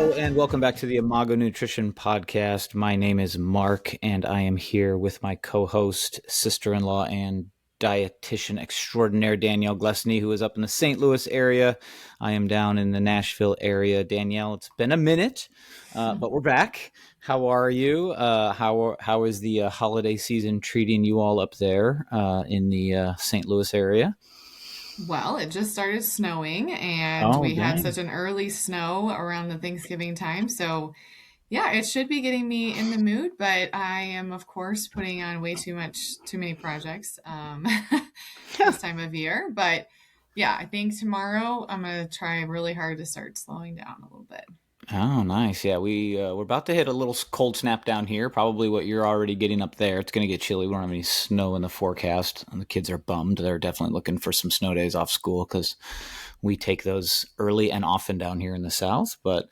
Hello and welcome back to the Imago Nutrition Podcast. My name is Mark and I am here with my co-host, sister-in-law, and dietitian extraordinaire, Danielle Glessney, who is up in the St. Louis area. I am down in the Nashville area. Danielle, it's been a minute, but we're back. How are you? How is the holiday season treating you all up there in the St. Louis area? Well, it just started snowing and Oh, we had dang. such an early snow around the Thanksgiving time. So, yeah, it should be getting me in the mood, but I am, of course, putting on way too many projects this time of year. But yeah, I think tomorrow I'm going to try really hard to start slowing down a little bit. Oh, nice. Yeah, we're about to hit a little cold snap down here. Probably what you're already getting up there. It's going to get chilly. We don't have any snow in the forecast, and the kids are bummed. They're definitely looking for some snow days off school because we take those early and often down here in the South. But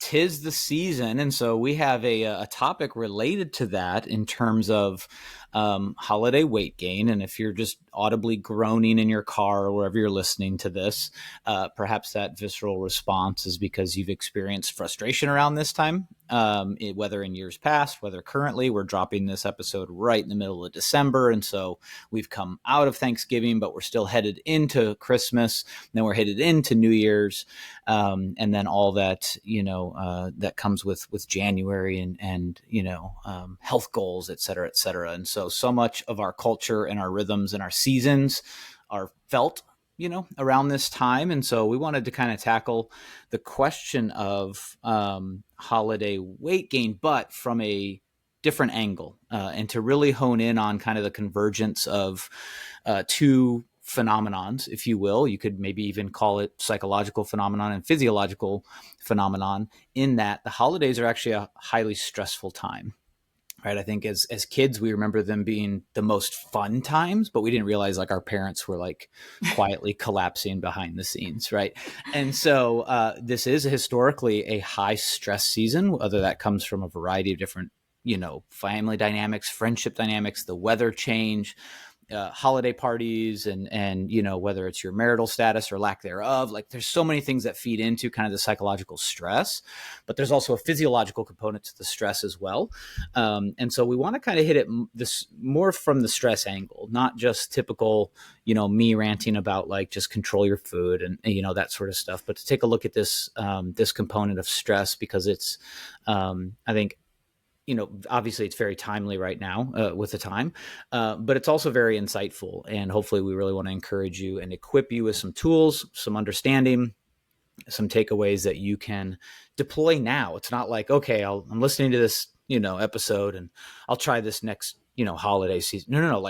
'tis the season, and so we have a topic related to that in terms of holiday weight gain. And if you're just audibly groaning in your car or wherever you're listening to this, perhaps that visceral response is because you've experienced frustration around this time, whether in years past, whether currently. We're dropping this episode right in the middle of December, and so we've come out of Thanksgiving, but we're still headed into Christmas. Then we're headed into New Year's, and then all that that comes with January and health goals, et cetera, et cetera. And so much of our culture and our rhythms and our seasons are felt around this time. And so we wanted to kind of tackle the question of holiday weight gain, but from a different angle, and to really hone in on kind of the convergence of two phenomenons, if you will. You could maybe even call it psychological phenomenon and physiological phenomenon, in that the holidays are actually a highly stressful time. Right. I think as kids, we remember them being the most fun times, but we didn't realize like our parents were like quietly collapsing behind the scenes. Right. And so this is historically a high stress season, whether that comes from a variety of different, family dynamics, friendship dynamics, the weather change, holiday parties, and whether it's your marital status or lack thereof. Like there's so many things that feed into kind of the psychological stress, but there's also a physiological component to the stress as well. And so we want to kind of hit it this more from the stress angle, not just typical me ranting about like just control your food and that sort of stuff, but to take a look at this this component of stress, because it's I think obviously it's very timely right now with the time, but it's also very insightful. And hopefully we really want to encourage you and equip you with some tools, some understanding, some takeaways that you can deploy now. It's not like, okay, I'm listening to this, episode and I'll try this next, holiday season. No.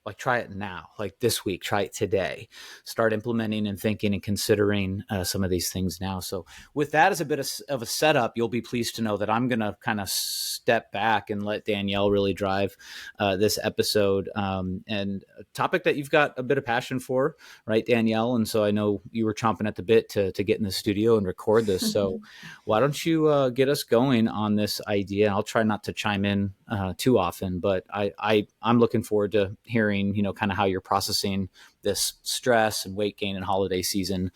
Like try it now, like this week, try it today, start implementing and thinking and considering some of these things now. So with that as a bit of a setup, you'll be pleased to know that I'm going to kind of step back and let Danielle really drive this episode, and a topic that you've got a bit of passion for, right, Danielle? And so I know you were chomping at the bit to get in the studio and record this. So why don't you get us going on this idea? I'll try not to chime in too often, but I'm looking forward to hearing, kind of how you're processing this stress and weight gain and holiday season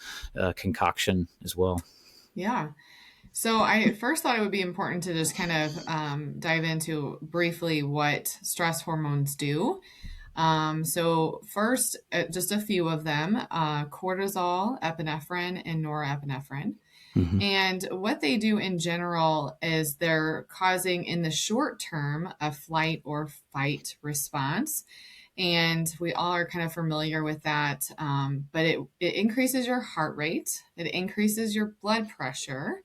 concoction as well. Yeah. So I first thought it would be important to just kind of dive into briefly what stress hormones do. So first, just a few of them: cortisol, epinephrine, and norepinephrine. Mm-hmm. And what they do in general is they're causing, in the short term, a flight or fight response. And we all are kind of familiar with that. But it increases your heart rate, it increases your blood pressure,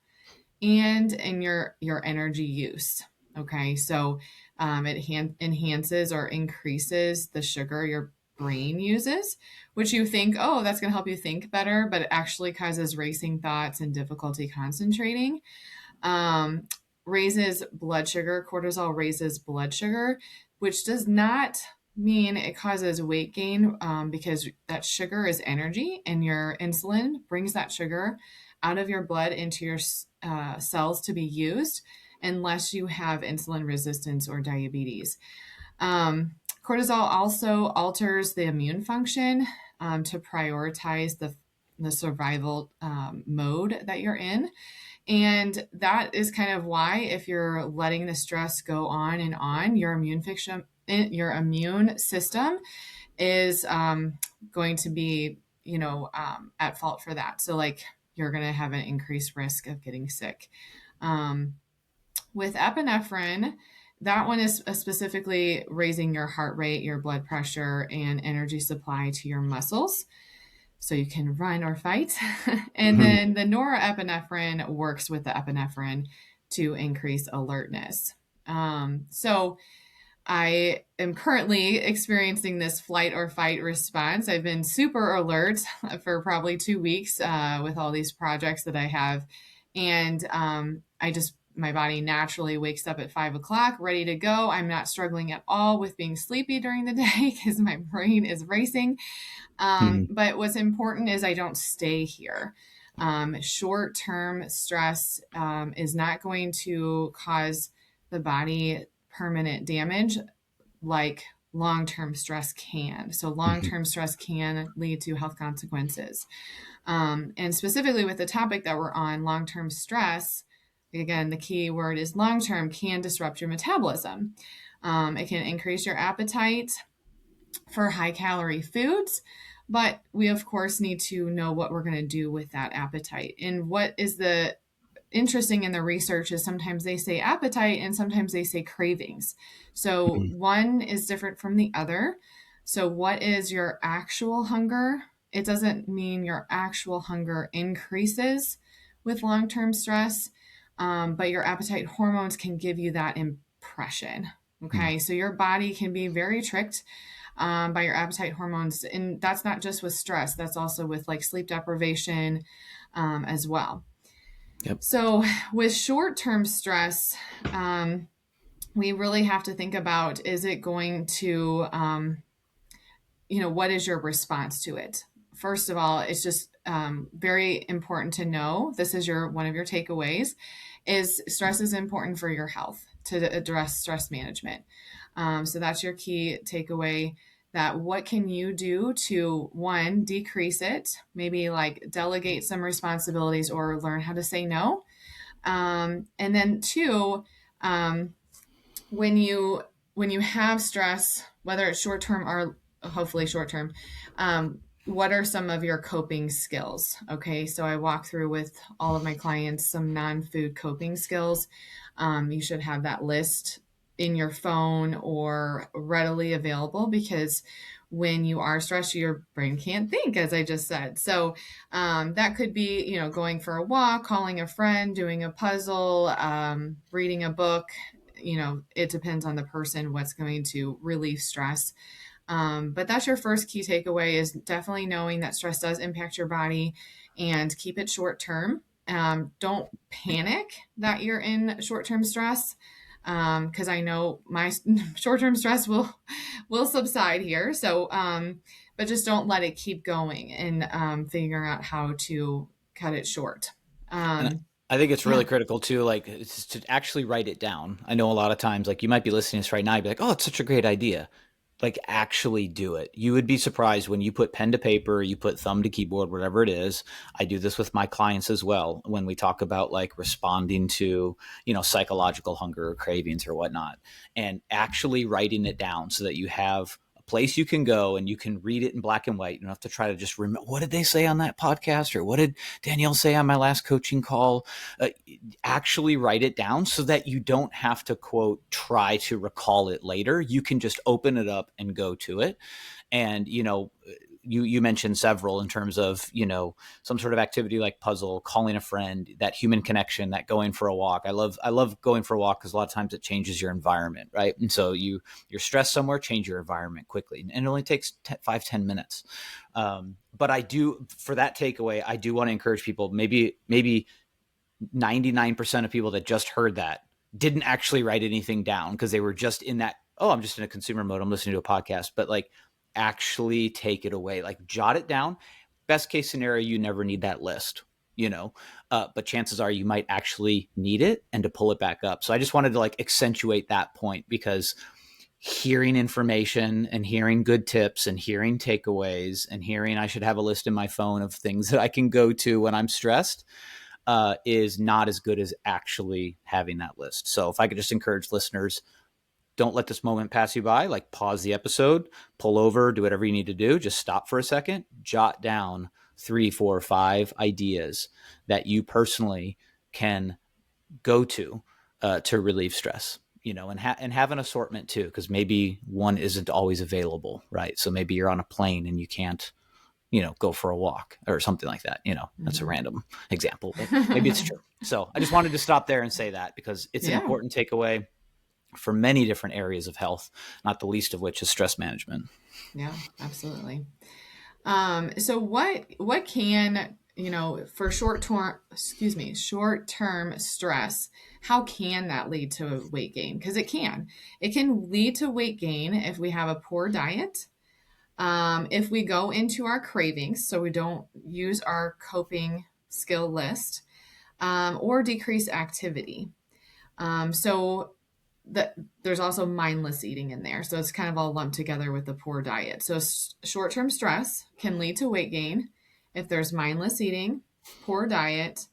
and your energy use. Okay, so it enhances or increases the sugar your brain uses, which you think, oh, that's going to help you think better, but it actually causes racing thoughts and difficulty concentrating. Um, Raises blood sugar. Cortisol raises blood sugar, which does not mean it causes weight gain, because that sugar is energy, and your insulin brings that sugar out of your blood into your cells to be used, unless you have insulin resistance or diabetes. Cortisol also alters the immune function, to prioritize the survival mode that you're in. And that is kind of why, if you're letting the stress go on and on, your immune system is going to be, at fault for that. So, like, you're going to have an increased risk of getting sick. Um, with epinephrine, that one is specifically raising your heart rate, your blood pressure, and energy supply to your muscles so you can run or fight. And then the norepinephrine works with the epinephrine to increase alertness. So I am currently experiencing this flight or fight response. I've been super alert for probably 2 weeks with all these projects that I have. And my body naturally wakes up at 5 o'clock, ready to go. I'm not struggling at all with being sleepy during the day because my brain is racing. But what's important is I don't stay here. Short term stress is not going to cause the body permanent damage like long term stress can. So, long term stress can lead to health consequences. And specifically with the topic that we're on, long term stress, again, the key word is long term, can disrupt your metabolism. It can increase your appetite for high calorie foods, but we, of course, need to know what we're going to do with that appetite. And what is the interesting in the research is sometimes they say appetite and sometimes they say cravings. So one is different from the other. So, what is your actual hunger? It doesn't mean your actual hunger increases with long term stress, but your appetite hormones can give you that impression. Okay, so your body can be very tricked by your appetite hormones. And that's not just with stress, that's also with like sleep deprivation as well. Yep. So, with short term stress, we really have to think about, is it going to, what is your response to it? First of all, it's just very important to know, this is one of your takeaways, is stress is important for your health, to address stress management. So that's your key takeaway, that what can you do to, one, decrease it, maybe like delegate some responsibilities or learn how to say no. And then two, when you have stress, whether it's short term or hopefully short term, what are some of your coping skills? Okay, so I walk through with all of my clients some non-food coping skills. You should have that list in your phone or readily available, because when you are stressed, your brain can't think, as I just said. So that could be, going for a walk, calling a friend, doing a puzzle, reading a book. It depends on the person what's going to relieve stress. But that's your first key takeaway, is definitely knowing that stress does impact your body, and keep it short term. Don't panic that you're in short term stress, because I know my short term stress will subside here. So, but just don't let it keep going, and figuring out how to cut it short. And Um, I think it's yeah. really critical too, like, it's to actually write it down. I know a lot of times, like, you might be listening to this right now, you'd be like, oh, it's such a great idea. Like, actually do it. You would be surprised when you put pen to paper, you put thumb to keyboard, whatever it is. I do this with my clients as well. When we talk about like responding to, psychological hunger or cravings or whatnot, and actually writing it down so that you have a place you can go and you can read it in black and white. You don't have to try to just remember, what did they say on that podcast? Or what did Danielle say on my last coaching call? Actually write it down so that you don't have to, quote, try to recall it later. You can just open it up and go to it. And, you mentioned several in terms of, some sort of activity like puzzle, calling a friend, that human connection, that going for a walk. I love going for a walk because a lot of times it changes your environment, right? And so you're stressed somewhere, change your environment quickly. And it only takes 5-10 minutes. But I do, for that takeaway, I do want to encourage people, maybe 99% of people that just heard that didn't actually write anything down because they were just in that, oh, I'm just in a consumer mode, I'm listening to a podcast. But like, actually take it away, like jot it down. Best case scenario, you never need that list, but chances are you might actually need it, and to pull it back up. So I just wanted to like accentuate that point, because hearing information and hearing good tips and hearing takeaways and hearing I should have a list in my phone of things that I can go to when I'm stressed, is not as good as actually having that list. So if I could just encourage listeners, don't let this moment pass you by. Like, pause the episode, pull over, do whatever you need to do. Just stop for a second, jot down 3, 4, 5 ideas that you personally can go to relieve stress. And have an assortment too, because maybe one isn't always available, right? So maybe you're on a plane and you can't, go for a walk or something like that. That's a Mhm. random example, but maybe it's true. So I just wanted to stop there and say that, because it's an Yeah. important takeaway for many different areas of health, not the least of which is stress management. Yeah, absolutely. So what can, for short term stress, how can that lead to weight gain? Because it can. It can lead to weight gain if we have a poor diet, if we go into our cravings, so we don't use our coping skill list, or decrease activity. So that there's also mindless eating in there. So it's kind of all lumped together with the poor diet. So short-term stress can lead to weight gain if there's mindless eating, poor diet,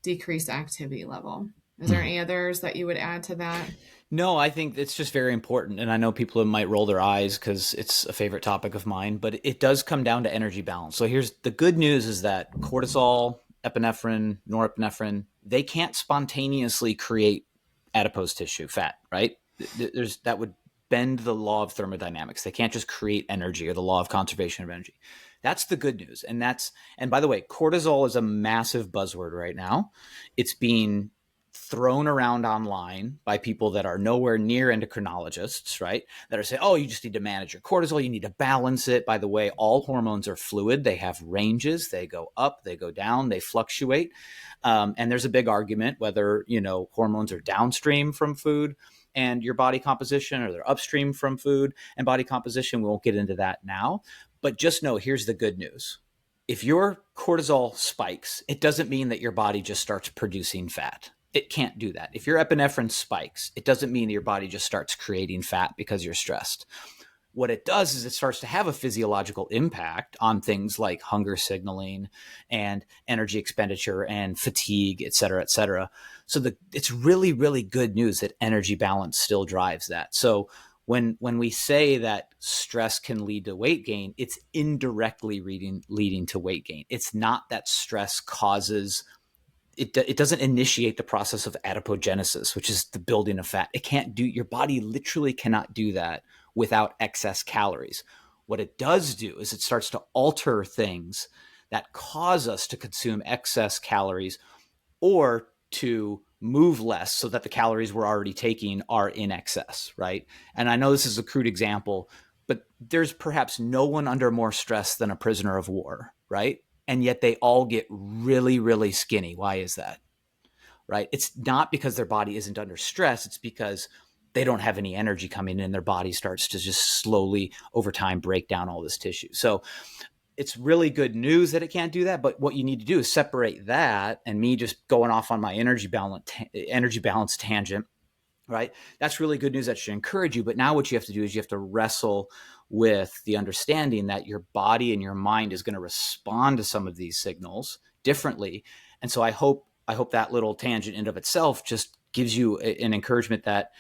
decreased activity level. Is there any others that you would add to that? No, I think it's just very important. And I know people might roll their eyes because it's a favorite topic of mine, but it does come down to energy balance. So here's the good news, is that cortisol, epinephrine, norepinephrine, they can't spontaneously create adipose tissue, fat, right? That would bend the law of thermodynamics. They can't just create energy, or the law of conservation of energy. That's the good news. And by the way, cortisol is a massive buzzword right now. It's being thrown around online by people that are nowhere near endocrinologists, right? That are saying, oh, you just need to manage your cortisol. You need to balance it. By the way, all hormones are fluid. They have ranges. They go up, they go down, they fluctuate. And there's a big argument whether, hormones are downstream from food and your body composition, or they're upstream from food and body composition. We won't get into that now. But just know, here's the good news. If your cortisol spikes, it doesn't mean that your body just starts producing fat. It can't do that. If your epinephrine spikes, it doesn't mean that your body just starts creating fat because you're stressed. What it does is it starts to have a physiological impact on things like hunger signaling and energy expenditure and fatigue, et cetera, et cetera. So it's really, really good news that energy balance still drives that. So when we say that stress can lead to weight gain, it's indirectly leading to weight gain. It's not that stress causes it doesn't initiate the process of adipogenesis, which is the building of fat. It can't do, your body literally cannot do that without excess calories. What it does do is it starts to alter things that cause us to consume excess calories, or to move less so that the calories we're already taking are in excess, right? And I know this is a crude example, but there's perhaps no one under more stress than a prisoner of war, right? And yet they all get really, really skinny. Why is that? Right? It's not because their body isn't under stress. It's because they don't have any energy coming in. Their body starts to just slowly over time break down all this tissue. So it's really good news that it can't do that. But what you need to do is separate that and me just going off on my energy balance tangent, right? That's really good news. That should encourage you. But now what you have to do is you have to wrestle with the understanding that your body and your mind is going to respond to some of these signals differently. And so I hope that little tangent in of itself just gives you an encouragement that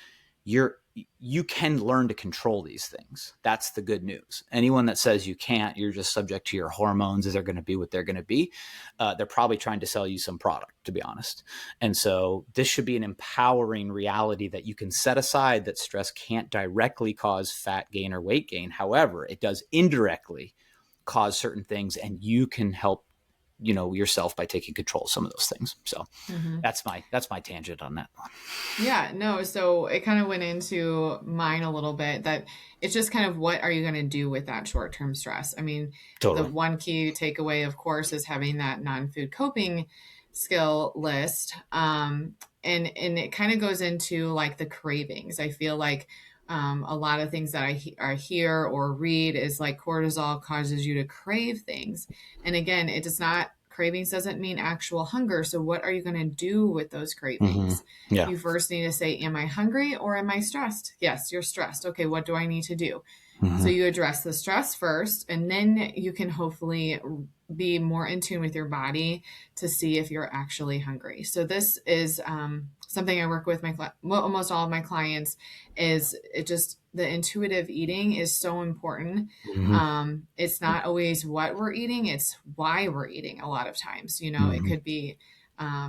you can learn to control these things. That's the good news. Anyone that says you can't, you're just subject to your hormones, they're going to be what they're going to be. They're probably trying to sell you some product, to be honest. And so this should be an empowering reality that you can set aside, that stress can't directly cause fat gain or weight gain. However, it does indirectly cause certain things, and you can help yourself by taking control of some of those things. So Mm-hmm. that's my tangent on that one. Yeah, no, so it kind of went into mine a little bit, that it's just kind of, what are you going to do with that short-term stress? I mean, the Totally. one key takeaway, of course, is having that non-food coping skill list. And it kind of goes into like the cravings. I feel like a lot of things that I hear or read is like cortisol causes you to crave things. And again, it does not, cravings doesn't mean actual hunger. So what are you going to do with those Mm-hmm. cravings? Yeah. You first need to say, am I hungry or am I stressed? Yes, you're stressed. Okay, what do I need to do? So Mm-hmm. you address the stress first, and then you can hopefully be more in tune with your body to see if you're actually hungry. So this is something I work with almost all of my clients. Is it just the intuitive eating is so important. Hmm. It's not always what we're eating; it's why we're eating. A lot of times, it Hmm. could be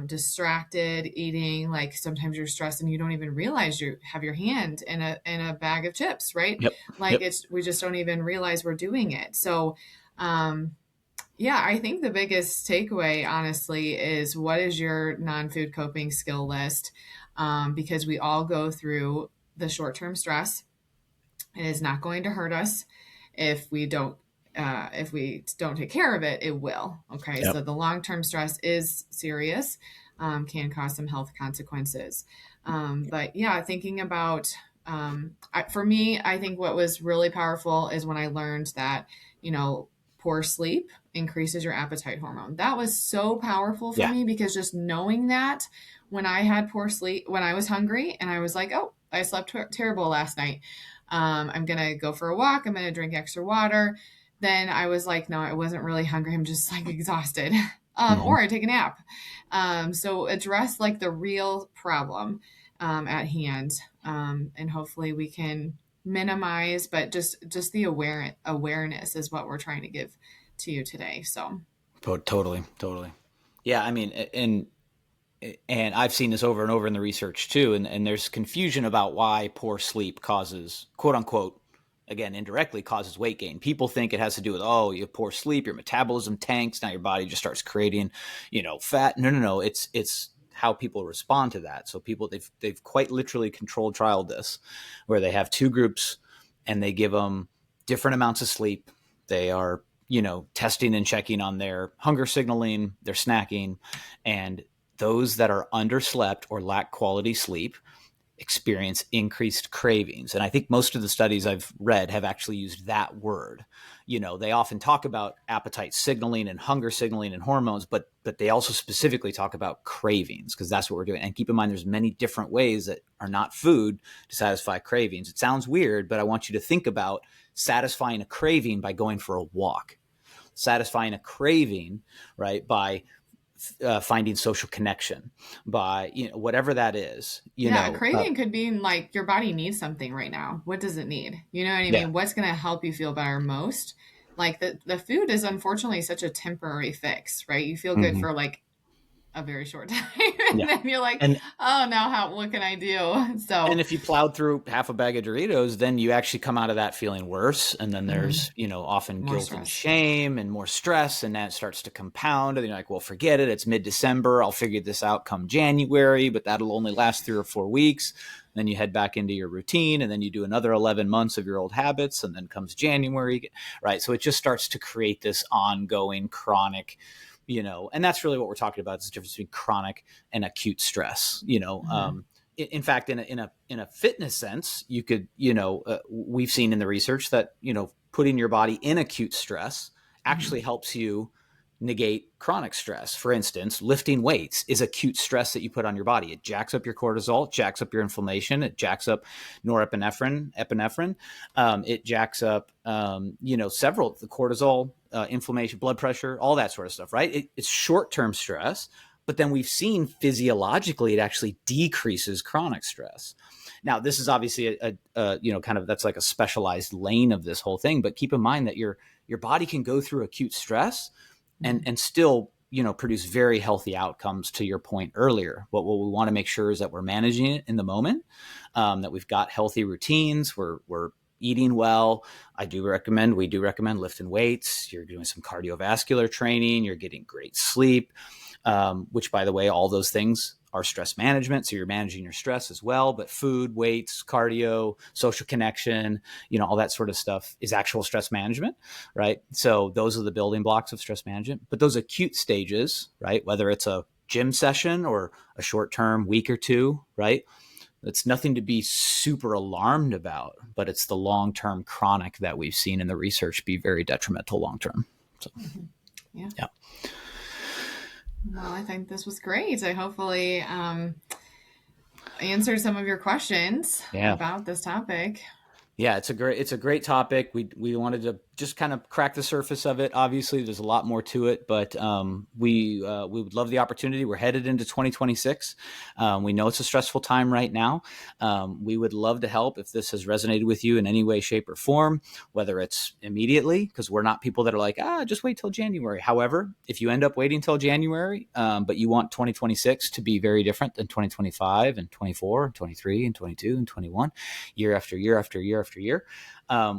distracted eating. Like sometimes you're stressed and you don't even realize you have your hand in a bag of chips, right? Yep. Like Yep. we just don't even realize we're doing it. So um, yeah, I think the biggest takeaway, honestly, is what is your non food coping skill list? Because we all go through the short term stress. It is not going to hurt us if we don't. If we don't take care of it, it will. Okay, Yep. so the long term stress is serious, can cause some health consequences. But yeah, thinking about for me, I think what was really powerful is when I learned that you know poor sleep increases your appetite hormone. That was so powerful for Yeah. me because just knowing that when I had poor sleep, when I was hungry and I was like, oh, I slept terrible last night. I'm going to go for a walk. I'm going to drink extra water. Then I was like, no, I wasn't really hungry. I'm just like exhausted. Hmm. Or I take a nap. So address like the real problem at hand. And hopefully we can minimize, but just the awareness is what we're trying to give to you today. So Totally. Totally. Yeah. I mean, and I've seen this over and over in the research too, and there's confusion about why poor sleep causes, quote unquote, again, indirectly causes weight gain. People think it has to do with, oh, you have poor sleep, your metabolism tanks, now your body just starts creating, fat. No, no, no. It's how people respond to that. So people, they've quite literally controlled trialed this, where they have two groups and they give them different amounts of sleep. They are, testing and checking on their hunger signaling, their snacking, and those that are underslept or lack quality sleep experience increased cravings. And I think most of the studies I've read have actually used that word. They often talk about appetite signaling and hunger signaling and hormones, but they also specifically talk about cravings because that's what we're doing. And keep in mind, there's many different ways that are not food to satisfy cravings. It sounds weird, but I want you to think about satisfying a craving by going for a walk, satisfying a craving, right, by finding social connection, by whatever that is. yeah, a craving could be like your body needs something right now. What does it need? You know what I Yeah. mean? What's going to help you feel better most? Like the food is unfortunately such a temporary fix, right? You feel good Hmm. for like a very short time and Yeah. then you're like, and oh, now what can I do? and So, if you plowed through half a bag of Doritos, then you actually come out of that feeling worse. And then there's, often more guilt and stress. shame and more stress. And that starts to compound. And you're like, well, forget it. It's mid-December. I'll figure this out come January, but that'll only last 3 or 4 weeks. Then you head back into your routine and then you do another 11 months of your old habits. And then comes January, right? So it just starts to create this ongoing chronic, and that's really what we're talking about. Is the difference between chronic and acute stress, Hmm. in fact, in a fitness sense, you could, we've seen in the research that, putting your body in acute stress Hmm. actually helps you negate chronic stress. For instance, lifting weights is acute stress that you put on your body. It jacks up your cortisol, it jacks up your inflammation, it jacks up epinephrine. It jacks up, several, the cortisol, inflammation, blood pressure, all that sort of stuff, right? It's short-term stress, but then we've seen physiologically it actually decreases chronic stress. Now, this is obviously kind of, that's like a specialized lane of this whole thing, but keep in mind that your body can go through acute stress Hmm. and still produce very healthy outcomes. To your point earlier, what we want to make sure is that we're managing it in the moment, that we've got healthy routines, we're eating well. We do recommend lifting weights, you're doing some cardiovascular training, you're getting great sleep, which, by the way, all those things are stress management. So you're managing your stress as well. But food, weights, cardio, social connection, all that sort of stuff is actual stress management, right? So those are the building blocks of stress management. But those acute stages, right, whether it's a gym session or a short term week or two, right? It's nothing to be super alarmed about, but it's the long term chronic that we've seen in the research be very detrimental long term. So, Hmm. Yeah. yeah. Well, I think this was great. I hopefully answered some of your questions Yeah. about this topic. Yeah, it's a great topic. We wanted to just kind of crack the surface of it. Obviously, there's a lot more to it, but we would love the opportunity. We're headed into 2026. We know it's a stressful time right now. We would love to help if this has resonated with you in any way, shape, or form. Whether it's immediately, because we're not people that are like, just wait till January. However, if you end up waiting till January, but you want 2026 to be very different than 2025 and 24 and 23 and 22 and 21, year after year after year after year,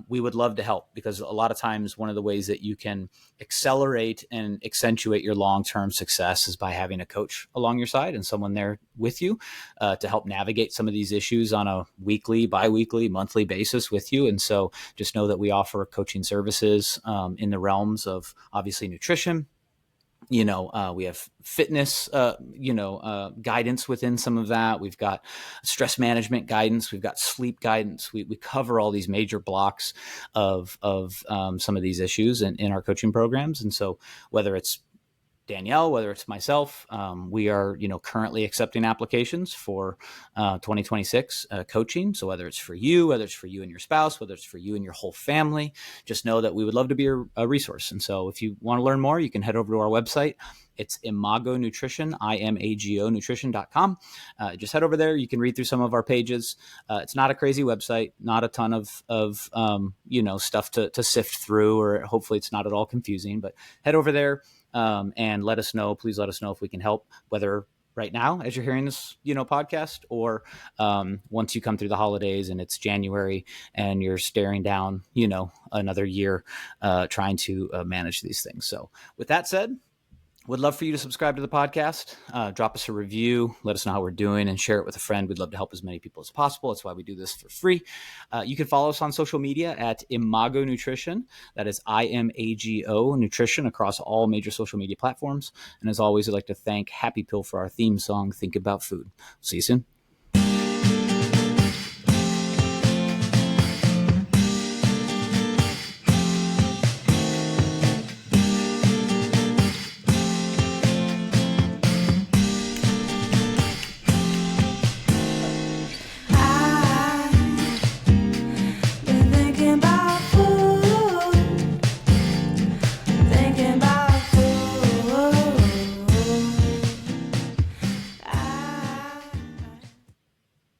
we would love to help, because a lot of times one of the ways that you can accelerate and accentuate your long-term success is by having a coach along your side and someone there with you to help navigate some of these issues on a weekly, bi-weekly, monthly basis with you. And so just know that we offer coaching services in the realms of obviously nutrition. We have fitness, guidance within some of that. We've got stress management guidance. We've got sleep guidance. We cover all these major blocks of some of these issues in our coaching programs. And so whether it's Danielle, whether it's myself, we are, currently accepting applications for 2026 coaching. So whether it's for you, whether it's for you and your spouse, whether it's for you and your whole family, just know that we would love to be a resource. And so if you want to learn more, you can head over to our website. It's Imago Nutrition, IMAGO Nutrition.com. Just head over there. You can read through some of our pages. It's not a crazy website, not a ton of stuff to sift through, or hopefully it's not at all confusing, but head over there. And let us know. Please let us know if we can help, whether right now as you're hearing this, podcast, or once you come through the holidays and it's January and you're staring down, another year trying to manage these things. So with that said, would love for you to subscribe to the podcast, drop us a review, let us know how we're doing, and share it with a friend. We'd love to help as many people as possible. That's why we do this for free. You can follow us on social media at Imago Nutrition. That is IMAGO Nutrition across all major social media platforms. And as always, I'd like to thank Happy Pill for our theme song, Think About Food. See you soon.